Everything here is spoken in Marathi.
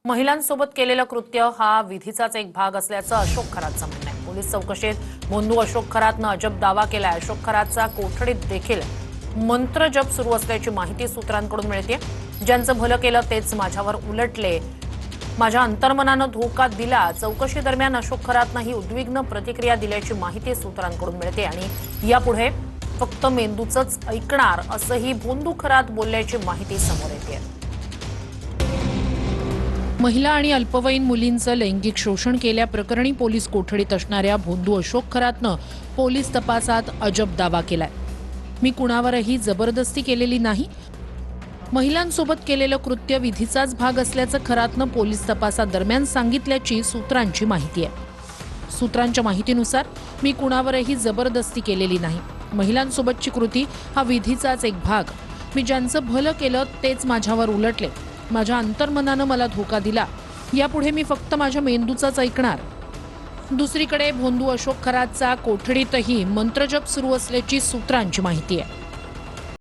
महिलांसोबत केलेलं कृत्य हा विधीचाच एक भाग असल्याचं अशोक खरातचं म्हणणं आहे। पोलीस चौकशीत भोंदू अशोक खरातनं अजब दावा केलाय। अशोक खरातचा कोठडीत देखील मंत्र जप सुरू असल्याची माहिती सूत्रांकडून मिळते। ज्यांचं भलं केलं तेच माझ्यावर उलटले, माझ्या अंतर्मनानं धोका दिला। चौकशी दरम्यान अशोक खरातनं ही उद्विग्न प्रतिक्रिया दिल्याची माहिती सूत्रांकडून मिळते आणि यापुढे फक्त मेंदूचंच ऐकणार असंही भोंदू खरात बोलल्याची माहिती समोर येते। महिला आणि अल्पवयीन मुलींचं लैंगिक शोषण केल्याप्रकरणी पोलीस कोठडीत असणाऱ्या भोंदू अशोक खरातनं पोलीस तपासात अजब दावा केलाय। मी कुणावरही जबरदस्ती केलेली नाही, महिलांसोबत केलेलं कृत्य विधीचाच भाग असल्याचं खरातनं पोलीस तपासादरम्यान सांगितल्याची सूत्रांची माहिती आहे। सूत्रांच्या माहितीनुसार मी कुणावरही जबरदस्ती केलेली नाही, महिलांसोबतची कृती हा विधीचाच एक भाग। मी ज्यांचं भलं केलं तेच माझ्यावर उलटले, माझ्या अंतर्मनानं मला धोका दिला। यापुढे मी फक्त माझ्या मेंदूचाच ऐकणार। दुसरीकडे भोंदू अशोक खरातचा कोठडीतही मंत्रजप सुरू असल्याची सूत्रांची माहिती आहे।